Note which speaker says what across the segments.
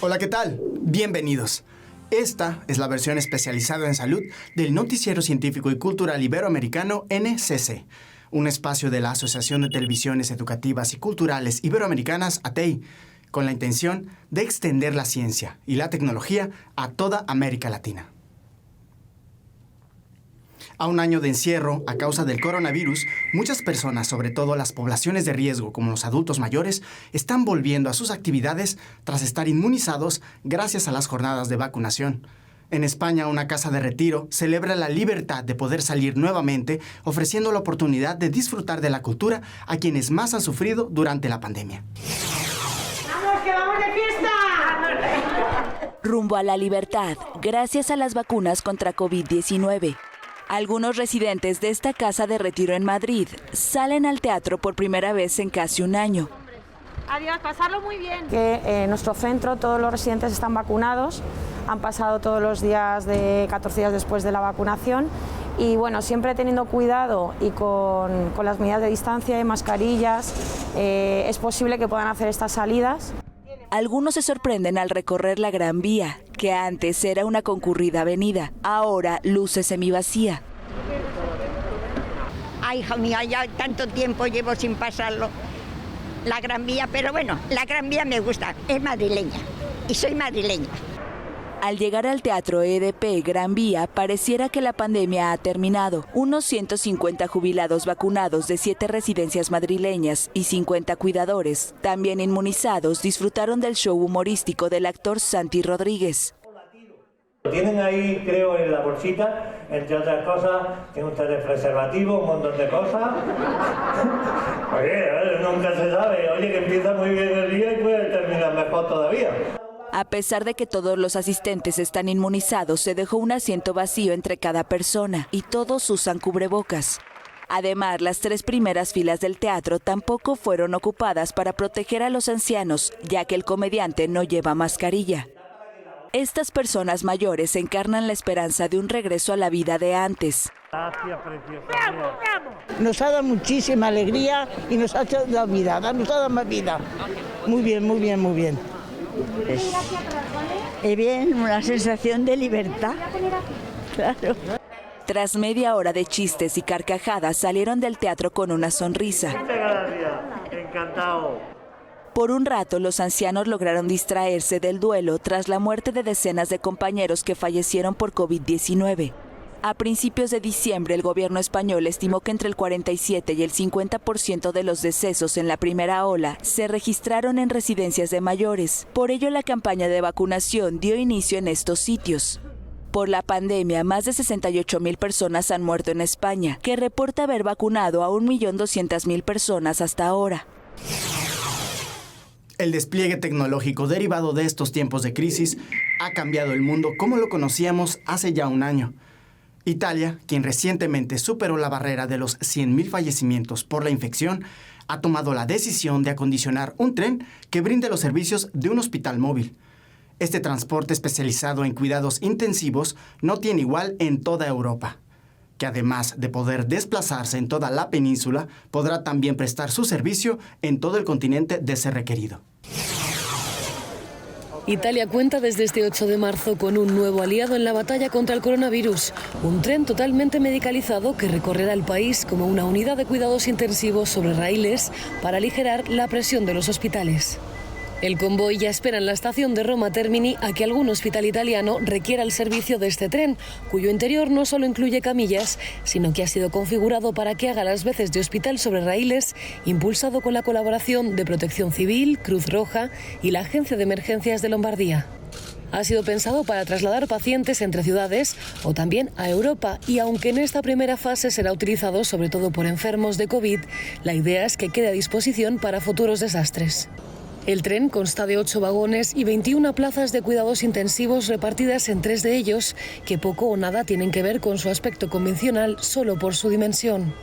Speaker 1: Hola, ¿qué tal? Bienvenidos. Esta es la versión especializada en salud del Noticiero Científico y Cultural Iberoamericano NCC, un espacio de la Asociación de Televisiones Educativas y Culturales Iberoamericanas, ATEI, con la intención de extender la ciencia y la tecnología a toda América Latina. A un año de encierro a causa del coronavirus, muchas personas, sobre todo las poblaciones de riesgo como los adultos mayores, están volviendo a sus actividades tras estar inmunizados gracias a las jornadas de vacunación. En España, una casa de retiro celebra la libertad de poder salir nuevamente, ofreciendo la oportunidad de disfrutar de la cultura a quienes más han sufrido durante la pandemia.
Speaker 2: ¡Vamos, que vamos de fiesta!
Speaker 3: Rumbo a la libertad, gracias a las vacunas contra COVID-19. Algunos residentes de esta casa de retiro en Madrid salen al teatro por primera vez en casi un año.
Speaker 2: Adiós, pasarlo muy bien.
Speaker 4: En nuestro centro todos los residentes están vacunados, han pasado todos los días de 14 días después de la vacunación y bueno, siempre teniendo cuidado y con las medidas de distancia y mascarillas, es posible que puedan hacer estas salidas.
Speaker 3: Algunos se sorprenden al recorrer la Gran Vía, que antes era una concurrida avenida, ahora luce semivacía.
Speaker 5: Ay, hija mía, ya tanto tiempo llevo sin pasarlo, la Gran Vía, pero bueno, la Gran Vía me gusta, es madrileña y soy madrileña.
Speaker 3: Al llegar al Teatro EDP Gran Vía, pareciera que la pandemia ha terminado. Unos 150 jubilados vacunados de 7 residencias madrileñas y 50 cuidadores, también inmunizados, disfrutaron del show humorístico del actor Santi Rodríguez.
Speaker 6: Tienen ahí, creo, en la bolsita, entre otras cosas, tienen ustedes preservativo, un montón de cosas. Oye, nunca se sabe. Oye, que empieza muy bien el día y puede terminar mejor todavía.
Speaker 3: A pesar de que todos los asistentes están inmunizados, se dejó un asiento vacío entre cada persona y todos usan cubrebocas. Además, las 3 primeras filas del teatro tampoco fueron ocupadas para proteger a los ancianos, ya que el comediante no lleva mascarilla. Estas personas mayores encarnan la esperanza de un regreso a la vida de antes.
Speaker 6: Gracias, preciosa.
Speaker 7: Nos ha dado muchísima alegría y nos ha dado vida, nos ha dado más vida. Muy bien, muy bien, muy bien.
Speaker 5: Es bien, una sensación de libertad, claro.
Speaker 3: Tras media hora de chistes y carcajadas, salieron del teatro con una sonrisa.
Speaker 6: Muchas gracias, encantado.
Speaker 3: Por un rato, los ancianos lograron distraerse del duelo tras la muerte de decenas de compañeros que fallecieron por COVID-19. A principios de diciembre, el gobierno español estimó que entre el 47 y el 50% de los decesos en la primera ola se registraron en residencias de mayores. Por ello, la campaña de vacunación dio inicio en estos sitios. Por la pandemia, más de 68,000 personas han muerto en España, que reporta haber vacunado a 1.200.000 personas hasta ahora.
Speaker 1: El despliegue tecnológico derivado de estos tiempos de crisis ha cambiado el mundo como lo conocíamos hace ya un año. Italia, quien recientemente superó la barrera de los 100.000 fallecimientos por la infección, ha tomado la decisión de acondicionar un tren que brinde los servicios de un hospital móvil. Este transporte especializado en cuidados intensivos no tiene igual en toda Europa, que además de poder desplazarse en toda la península, podrá también prestar su servicio en todo el continente de ser requerido.
Speaker 8: Italia cuenta desde este 8 de marzo con un nuevo aliado en la batalla contra el coronavirus, un tren totalmente medicalizado que recorrerá el país como una unidad de cuidados intensivos sobre raíles para aligerar la presión de los hospitales. El convoy ya espera en la estación de Roma Termini a que algún hospital italiano requiera el servicio de este tren, cuyo interior no solo incluye camillas, sino que ha sido configurado para que haga las veces de hospital sobre raíles, impulsado con la colaboración de Protección Civil, Cruz Roja y la Agencia de Emergencias de Lombardía. Ha sido pensado para trasladar pacientes entre ciudades o también a Europa y aunque en esta primera fase será utilizado sobre todo por enfermos de COVID, la idea es que quede a disposición para futuros desastres. El tren consta de 8 vagones y 21 plazas de cuidados intensivos repartidas en 3 de ellos, que poco o nada tienen que ver con su aspecto convencional solo por su dimensión.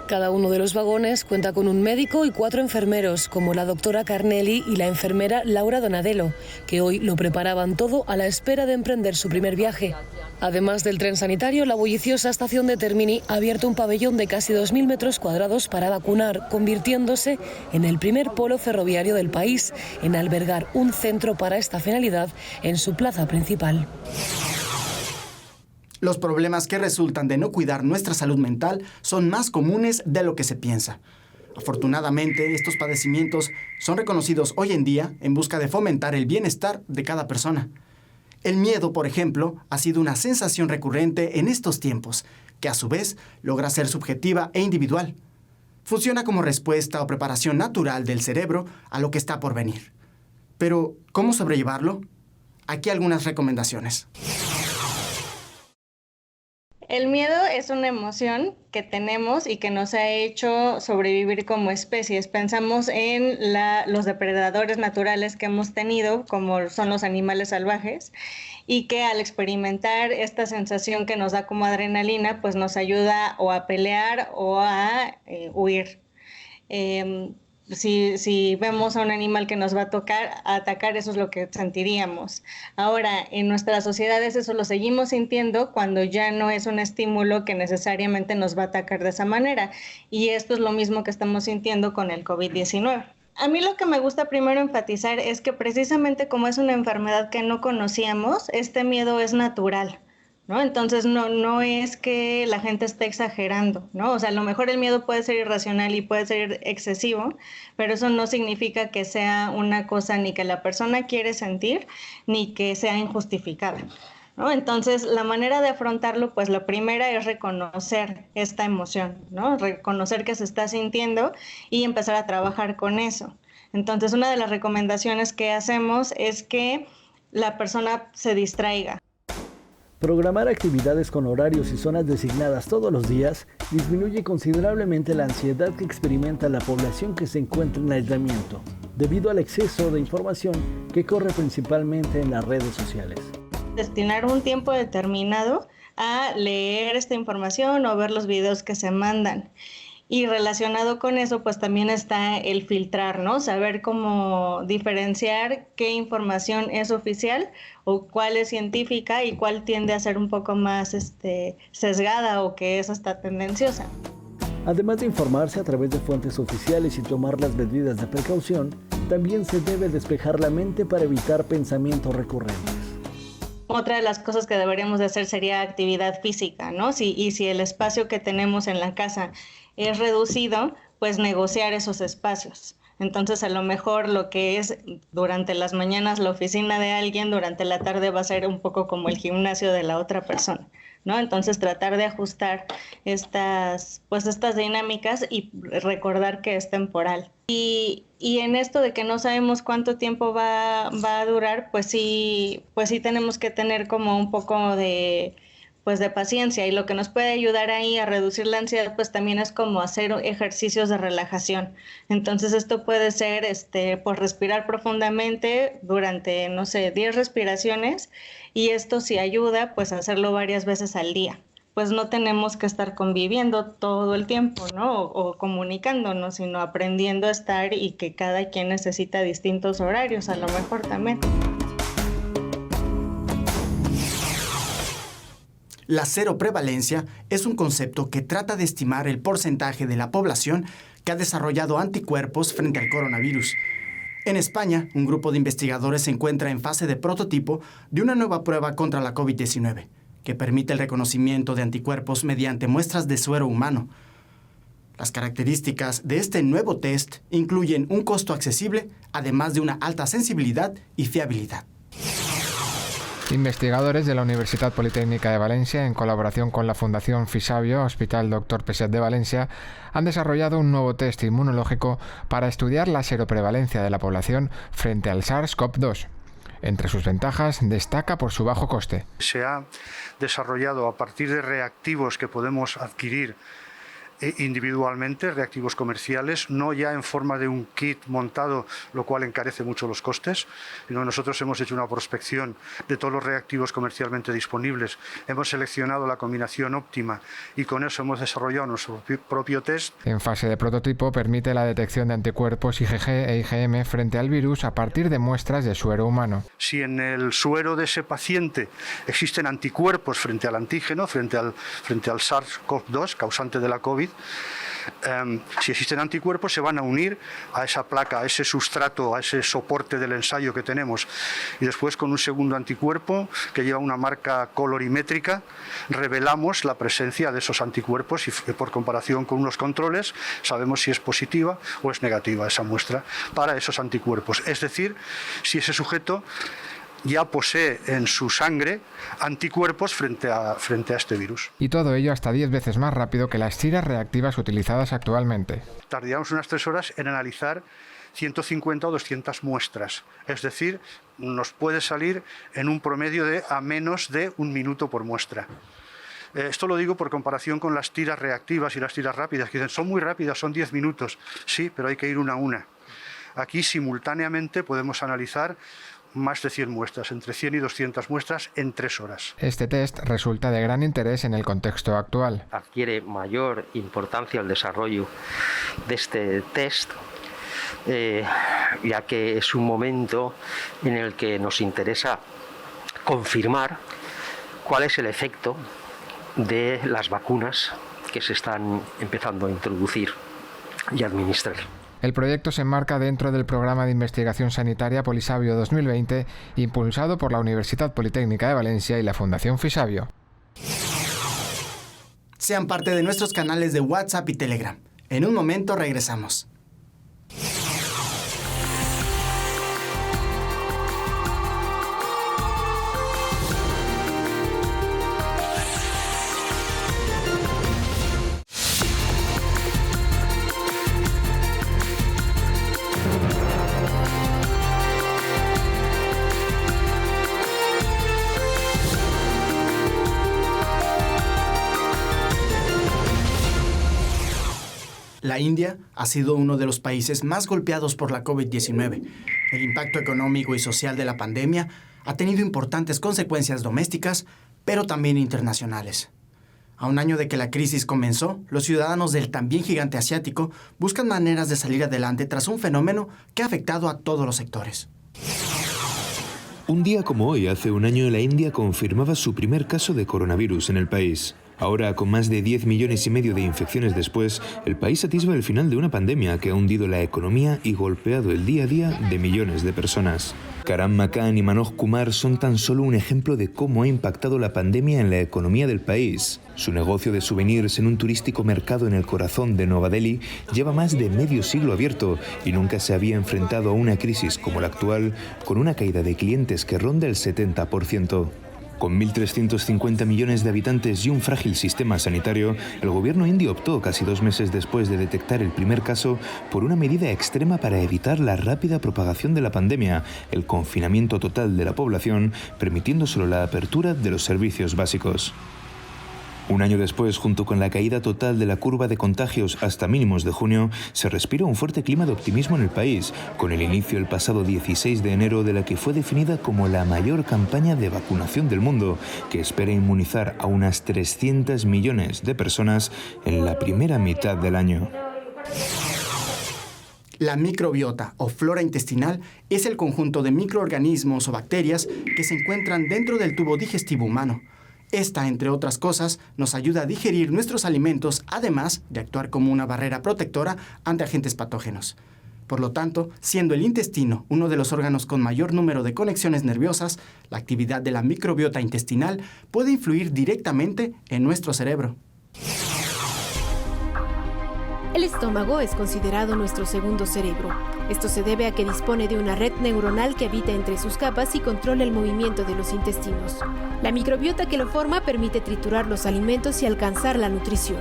Speaker 8: Cada uno de los vagones cuenta con un médico y 4 enfermeros, como la doctora Carnelli y la enfermera Laura Donadelo, que hoy lo preparaban todo a la espera de emprender su primer viaje. Además del tren sanitario, la bulliciosa estación de Termini ha abierto un pabellón de casi 2.000 metros cuadrados para vacunar, convirtiéndose en el primer polo ferroviario del país en albergar un centro para esta finalidad en su plaza principal.
Speaker 1: Los problemas que resultan de no cuidar nuestra salud mental son más comunes de lo que se piensa. Afortunadamente, estos padecimientos son reconocidos hoy en día en busca de fomentar el bienestar de cada persona. El miedo, por ejemplo, ha sido una sensación recurrente en estos tiempos, que a su vez logra ser subjetiva e individual. Funciona como respuesta o preparación natural del cerebro a lo que está por venir. Pero, ¿cómo sobrellevarlo? Aquí algunas recomendaciones.
Speaker 9: El miedo es una emoción que tenemos y que nos ha hecho sobrevivir como especies. Pensamos en los depredadores naturales que hemos tenido, como son los animales salvajes, y que al experimentar esta sensación que nos da como adrenalina, pues nos ayuda o a pelear o a huir. Si vemos a un animal que nos va a atacar, eso es lo que sentiríamos. Ahora, en nuestras sociedades eso lo seguimos sintiendo cuando ya no es un estímulo que necesariamente nos va a atacar de esa manera. Y esto es lo mismo que estamos sintiendo con el COVID-19. A mí lo que me gusta primero enfatizar es que precisamente como es una enfermedad que no conocíamos, este miedo es natural, ¿no? Entonces no es que la gente esté exagerando, ¿no? O sea, a lo mejor el miedo puede ser irracional y puede ser excesivo, pero eso no significa que sea una cosa ni que la persona quiere sentir, ni que sea injustificada, ¿no? Entonces, la manera de afrontarlo, pues la primera es reconocer esta emoción, ¿no? Reconocer que se está sintiendo y empezar a trabajar con eso. Entonces, una de las recomendaciones que hacemos es que la persona se distraiga.
Speaker 10: Programar actividades con horarios y zonas designadas todos los días disminuye considerablemente la ansiedad que experimenta la población que se encuentra en aislamiento, debido al exceso de información que corre principalmente en las redes sociales.
Speaker 9: Destinar un tiempo determinado a leer esta información o ver los videos que se mandan. Y relacionado con eso, pues también está el filtrar, ¿no? Saber cómo diferenciar qué información es oficial o cuál es científica y cuál tiende a ser un poco más sesgada o que es hasta tendenciosa.
Speaker 10: Además de informarse a través de fuentes oficiales y tomar las medidas de precaución, también se debe despejar la mente para evitar pensamientos recurrentes.
Speaker 9: Otra de las cosas que deberíamos de hacer sería actividad física, ¿no? Si el espacio que tenemos en la casa es reducido, pues negociar esos espacios. Entonces, a lo mejor lo que es durante las mañanas la oficina de alguien, durante la tarde va a ser un poco como el gimnasio de la otra persona, ¿no? Entonces, tratar de ajustar estas dinámicas y recordar que es temporal. Y en esto de que no sabemos cuánto tiempo va a durar, pues sí tenemos que tener como un poco de paciencia, y lo que nos puede ayudar ahí a reducir la ansiedad pues también es como hacer ejercicios de relajación. Entonces esto puede ser pues respirar profundamente durante 10 respiraciones, y esto sí ayuda pues a hacerlo varias veces al día. Pues no tenemos que estar conviviendo todo el tiempo, ¿no? O comunicándonos, sino aprendiendo a estar, y que cada quien necesita distintos horarios a lo mejor también.
Speaker 1: La cero prevalencia es un concepto que trata de estimar el porcentaje de la población que ha desarrollado anticuerpos frente al coronavirus. En España, un grupo de investigadores se encuentra en fase de prototipo de una nueva prueba contra la COVID-19, que permite el reconocimiento de anticuerpos mediante muestras de suero humano. Las características de este nuevo test incluyen un costo accesible, además de una alta sensibilidad y fiabilidad.
Speaker 11: Investigadores de la Universitat Politécnica de Valencia, en colaboración con la Fundación Fisabio, Hospital Dr. Peset de Valencia, han desarrollado un nuevo test inmunológico para estudiar la seroprevalencia de la población frente al SARS-CoV-2. Entre sus ventajas, destaca por su bajo coste.
Speaker 12: Se ha desarrollado a partir de reactivos que podemos adquirir individualmente, reactivos comerciales, no ya en forma de un kit montado, lo cual encarece mucho los costes, sino nosotros hemos hecho una prospección de todos los reactivos comercialmente disponibles, hemos seleccionado la combinación óptima y con eso hemos desarrollado nuestro propio test.
Speaker 11: En fase de prototipo permite la detección de anticuerpos IgG e IgM frente al virus a partir de muestras de suero humano.
Speaker 12: Si en el suero de ese paciente existen anticuerpos frente al antígeno, frente al SARS-CoV-2, causante de la COVID, si existen anticuerpos se van a unir a esa placa, a ese sustrato, a ese soporte del ensayo que tenemos, y después con un segundo anticuerpo que lleva una marca colorimétrica revelamos la presencia de esos anticuerpos y por comparación con unos controles sabemos si es positiva o es negativa esa muestra para esos anticuerpos, es decir, si ese sujeto ya posee en su sangre anticuerpos frente a este virus.
Speaker 11: Y todo ello hasta 10 veces más rápido que las tiras reactivas utilizadas actualmente.
Speaker 12: Tardaríamos unas 3 horas en analizar 150 o 200 muestras, es decir, nos puede salir en un promedio de a menos de 1 minuto por muestra. Esto lo digo por comparación con las tiras reactivas y las tiras rápidas, que dicen son muy rápidas, son 10 minutos. Sí, pero hay que ir una a una. Aquí simultáneamente podemos analizar más de 100 muestras, entre 100 y 200 muestras en 3 horas.
Speaker 11: Este test resulta de gran interés en el contexto actual.
Speaker 13: Adquiere mayor importancia el desarrollo de este test, ya que es un momento en el que nos interesa confirmar cuál es el efecto de las vacunas que se están empezando a introducir y administrar.
Speaker 11: El proyecto se enmarca dentro del Programa de Investigación Sanitaria Polisabio 2020, impulsado por la Universidad Politécnica de Valencia y la Fundación Fisabio.
Speaker 1: Sean parte de nuestros canales de WhatsApp y Telegram. En un momento regresamos. La India ha sido uno de los países más golpeados por la COVID-19. El impacto económico y social de la pandemia ha tenido importantes consecuencias domésticas, pero también internacionales. A un año de que la crisis comenzó, los ciudadanos del también gigante asiático buscan maneras de salir adelante tras un fenómeno que ha afectado a todos los sectores.
Speaker 14: Un día como hoy, hace un año, la India confirmaba su primer caso de coronavirus en el país. Ahora, con más de 10,5 millones de infecciones después, el país atisba el final de una pandemia que ha hundido la economía y golpeado el día a día de millones de personas. Karan Makan y Manoj Kumar son tan solo un ejemplo de cómo ha impactado la pandemia en la economía del país. Su negocio de souvenirs en un turístico mercado en el corazón de Nueva Delhi lleva más de medio siglo abierto y nunca se había enfrentado a una crisis como la actual, con una caída de clientes que ronda el 70%. Con 1.350 millones de habitantes y un frágil sistema sanitario, el gobierno indio optó, casi 2 meses después de detectar el primer caso, por una medida extrema para evitar la rápida propagación de la pandemia, el confinamiento total de la población, permitiendo solo la apertura de los servicios básicos. Un año después, junto con la caída total de la curva de contagios hasta mínimos de junio, se respira un fuerte clima de optimismo en el país, con el inicio el pasado 16 de enero de la que fue definida como la mayor campaña de vacunación del mundo, que espera inmunizar a unas 300 millones de personas en la primera mitad del año.
Speaker 1: La microbiota o flora intestinal es el conjunto de microorganismos o bacterias que se encuentran dentro del tubo digestivo humano. Esta, entre otras cosas, nos ayuda a digerir nuestros alimentos, además de actuar como una barrera protectora ante agentes patógenos. Por lo tanto, siendo el intestino uno de los órganos con mayor número de conexiones nerviosas, la actividad de la microbiota intestinal puede influir directamente en nuestro cerebro.
Speaker 15: El estómago es considerado nuestro segundo cerebro. Esto se debe a que dispone de una red neuronal que habita entre sus capas y controla el movimiento de los intestinos. La microbiota que lo forma permite triturar los alimentos y alcanzar la nutrición.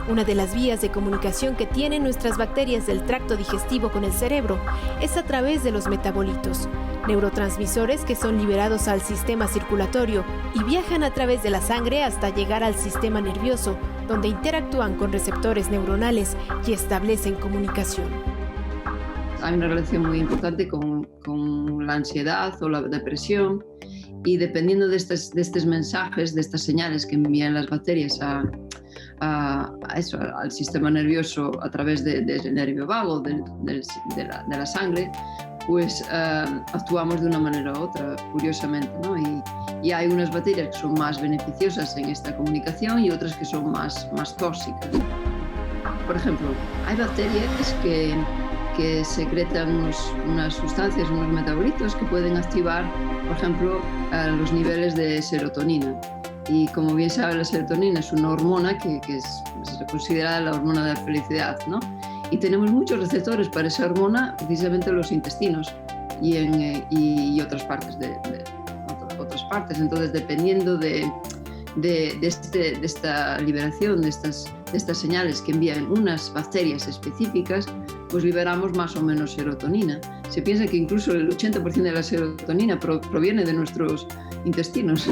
Speaker 15: Una de las vías de comunicación que tienen nuestras bacterias del tracto digestivo con el cerebro es a través de los metabolitos, neurotransmisores que son liberados al sistema circulatorio y viajan a través de la sangre hasta llegar al sistema nervioso, donde interactúan con receptores neuronales y establecen comunicación.
Speaker 16: Hay una relación muy importante con la ansiedad o la depresión, y dependiendo de estos mensajes, de estas señales que envían las bacterias al sistema nervioso a través del nervio vago, de la sangre, pues actuamos de una manera u otra, curiosamente, ¿no? Y hay unas bacterias que son más beneficiosas en esta comunicación y otras que son más tóxicas. Por ejemplo, hay bacterias que secretan unas sustancias, unos metabolitos que pueden activar, por ejemplo, los niveles de serotonina. Y como bien sabe, la serotonina es una hormona que es considerada la hormona de la felicidad, ¿no? Y tenemos muchos receptores para esa hormona precisamente en los intestinos y otras partes otras partes. Entonces, dependiendo de esta liberación de estas señales que envían unas bacterias específicas, pues liberamos más o menos serotonina. Se piensa que incluso el 80% de la serotonina proviene de nuestros intestinos.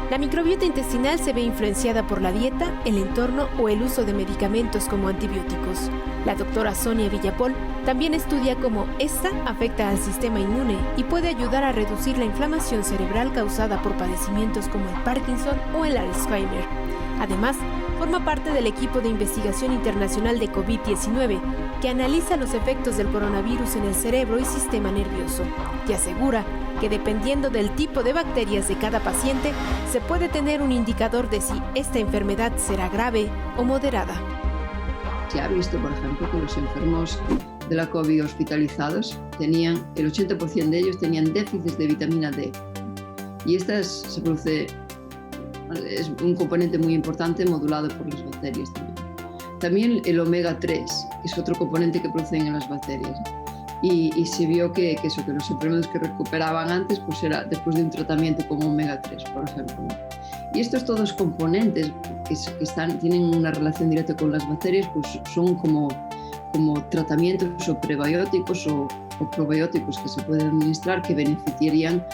Speaker 15: La microbiota intestinal se ve influenciada por la dieta, el entorno o el uso de medicamentos como antibióticos. La doctora Sonia Villapol también estudia cómo esta afecta al sistema inmune y puede ayudar a reducir la inflamación cerebral causada por padecimientos como el Parkinson o el Alzheimer. Además, forma parte del equipo de investigación internacional de COVID-19 que analiza los efectos del coronavirus en el cerebro y sistema nervioso y asegura que dependiendo del tipo de bacterias de cada paciente, se puede tener un indicador de si esta enfermedad será grave o moderada.
Speaker 16: Se ha visto, por ejemplo, que los enfermos de la COVID hospitalizados el 80% de ellos tenían déficits de vitamina D. Y es un componente muy importante modulado por las bacterias también. También el omega 3, que es otro componente que producen en las bacterias. Y se vio que los enfermos que recuperaban antes pues era después de un tratamiento con omega 3, por ejemplo. Y estos todos componentes que tienen una relación directa con las bacterias pues son como tratamientos o prebióticos o probióticos que se pueden administrar que beneficiarían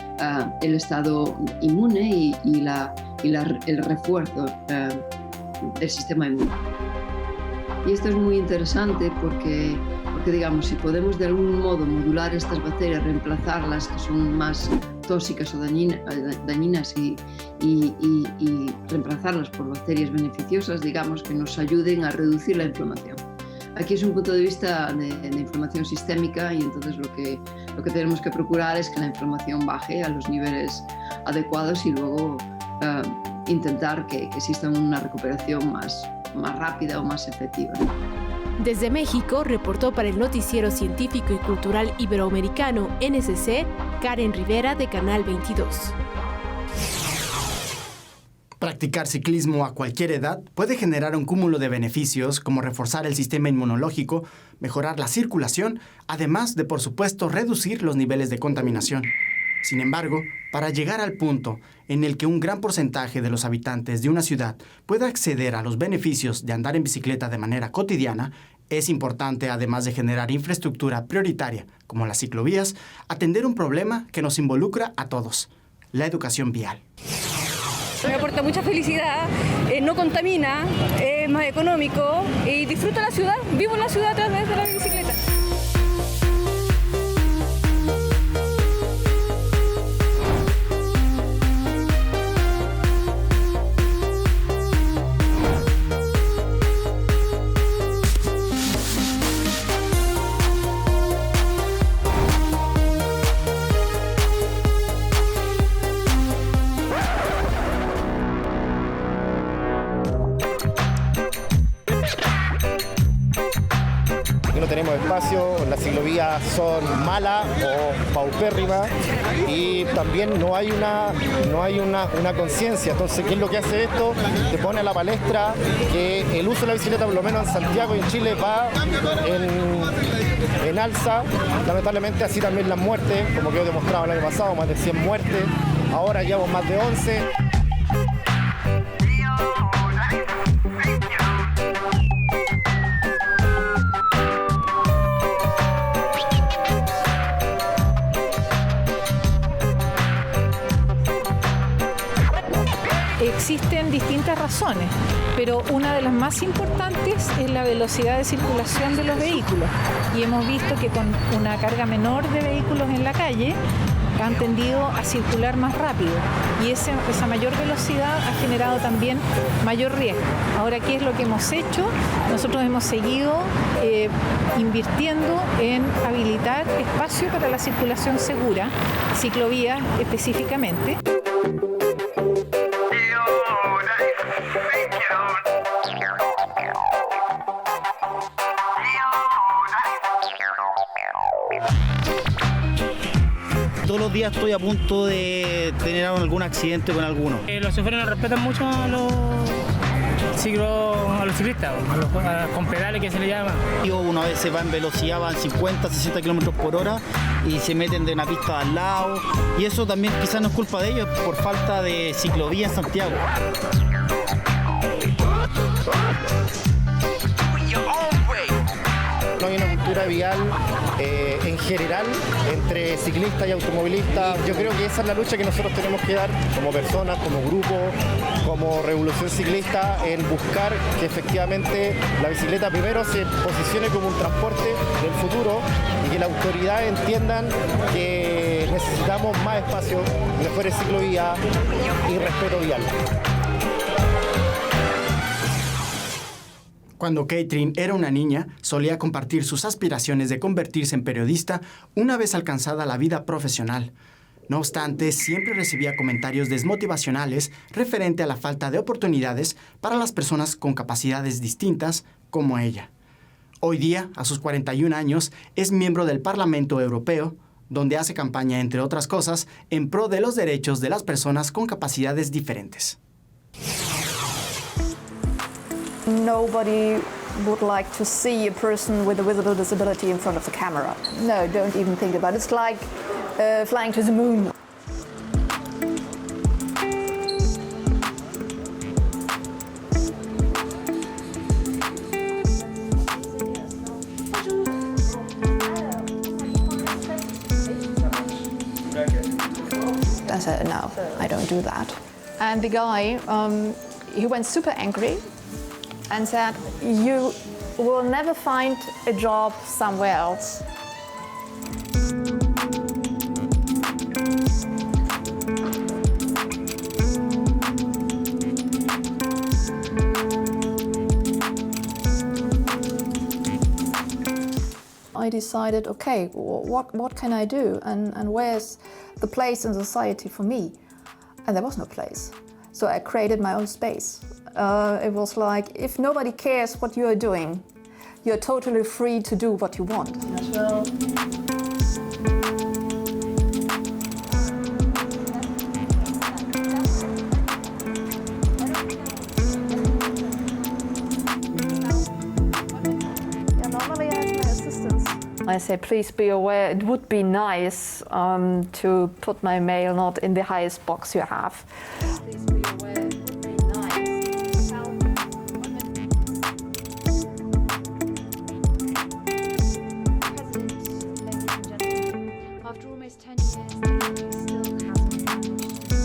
Speaker 16: el estado inmune y el refuerzo del sistema inmune. Y esto es muy interesante porque digamos, si podemos de algún modo modular estas bacterias, reemplazarlas que son más tóxicas o dañinas y reemplazarlas por bacterias beneficiosas, digamos, que nos ayuden a reducir la inflamación. Aquí es un punto de vista de inflamación sistémica y entonces lo que tenemos que procurar es que la inflamación baje a los niveles adecuados y luego intentar que exista una recuperación más rápida o más efectiva.
Speaker 15: Desde México, reportó para el Noticiero Científico y Cultural Iberoamericano, NSC, Karen Rivera de Canal 22.
Speaker 1: Practicar ciclismo a cualquier edad puede generar un cúmulo de beneficios como reforzar el sistema inmunológico, mejorar la circulación, además de, por supuesto, reducir los niveles de contaminación. Sin embargo, para llegar al punto en el que un gran porcentaje de los habitantes de una ciudad pueda acceder a los beneficios de andar en bicicleta de manera cotidiana, es importante, además de generar infraestructura prioritaria, como las ciclovías, atender un problema que nos involucra a todos: la educación vial.
Speaker 17: Me aporta mucha felicidad, no contamina, es más económico y disfruto la ciudad, vivo en la ciudad a través de la bicicleta.
Speaker 18: No tenemos espacio, las ciclovías son malas o paupérrimas y también no hay una conciencia. Entonces, ¿qué es lo que hace esto? Te pone a la palestra que el uso de la bicicleta, por lo menos en Santiago y en Chile, va en alza. Lamentablemente así también las muertes, como quedó demostrado el año pasado, más de 100 muertes, ahora llevamos más de 11.
Speaker 19: existen distintas razones, pero una de las más importantes es la velocidad de circulación de los vehículos. Y hemos visto que con una carga menor de vehículos en la calle han tendido a circular más rápido y esa mayor velocidad ha generado también mayor riesgo. Ahora, ¿qué es lo que hemos hecho? Nosotros hemos seguido invirtiendo en habilitar espacio para la circulación segura, ciclovías específicamente.
Speaker 20: Todos los días estoy a punto de tener algún accidente con alguno.
Speaker 21: Los choferes no respetan mucho a los ciclistas, con pedales que se le llama.
Speaker 20: Una vez se va en velocidad, van 50, 60 kilómetros por hora y se meten de una pista al lado. Y eso también quizás no es culpa de ellos, por falta de ciclovía en Santiago. No hay una cultura vial en general entre ciclistas y automovilistas. Yo creo que esa es la lucha que nosotros tenemos que dar como personas, como grupo, como revolución ciclista, en buscar que efectivamente la bicicleta primero se posicione como un transporte del futuro y que las autoridades entiendan que necesitamos más espacio, mejores ciclovías y respeto vial.
Speaker 1: Cuando Catherine era una niña, solía compartir sus aspiraciones de convertirse en periodista una vez alcanzada la vida profesional. No obstante, siempre recibía comentarios desmotivacionales referente a la falta de oportunidades para las personas con capacidades distintas como ella. Hoy día, a sus 41 años, es miembro del Parlamento Europeo, donde hace campaña, entre otras cosas, en pro de los derechos de las personas con capacidades diferentes.
Speaker 22: Nobody would like to see a person with a visible disability in front of the camera. No, don't even think about it. It's like flying to the moon. I said, no, I don't do that. And the guy, he went super angry and said, you will never find a job somewhere else. I decided, okay, what can I do? And where's the place in society for me? And there was no place. So I created my own space. It was like, if nobody cares what you are doing, you're totally free to do what you want. I say, please be aware, it would be nice to put my mail not in the highest box you have. Please be aware, it would be nice. After almost 10 years, the EU still hasn't managed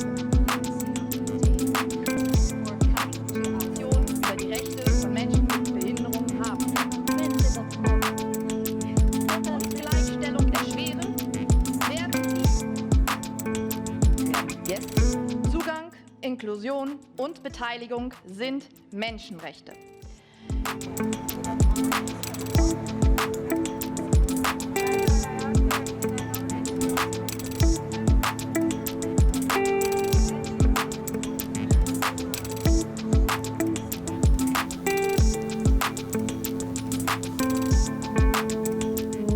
Speaker 22: über die Rechte von Menschen mit Behinderung haben.
Speaker 23: Zugang, Inklusion und Beteiligung sind Menschenrechte.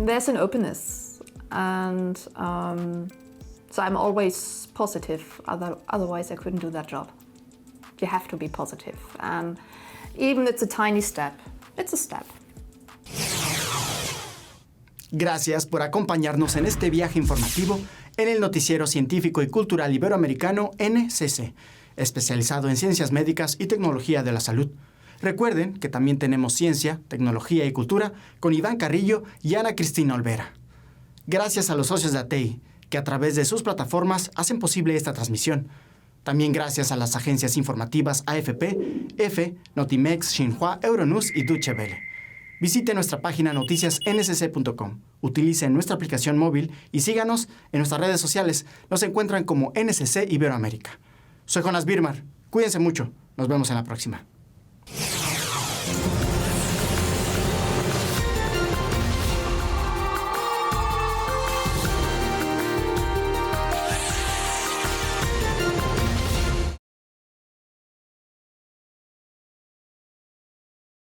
Speaker 22: There's an openness, and so I'm always positive, otherwise I couldn't do that job. You have to be positive, and even it's a tiny step, it's a step.
Speaker 1: Gracias por acompañarnos en este viaje informativo en el Noticiero Científico y Cultural Iberoamericano NCC, especializado en ciencias médicas y tecnología de la salud. Recuerden que también tenemos Ciencia, Tecnología y Cultura con Iván Carrillo y Ana Cristina Olvera. Gracias a los socios de ATEI, que a través de sus plataformas hacen posible esta transmisión. También gracias a las agencias informativas AFP, EFE, Notimex, Xinhua, Euronews y Deutsche Welle. Visite nuestra página noticiasnsc.com, utilice nuestra aplicación móvil y síganos en nuestras redes sociales. Nos encuentran como NSC Iberoamérica. Soy Jonas Birmar. Cuídense mucho. Nos vemos en la próxima.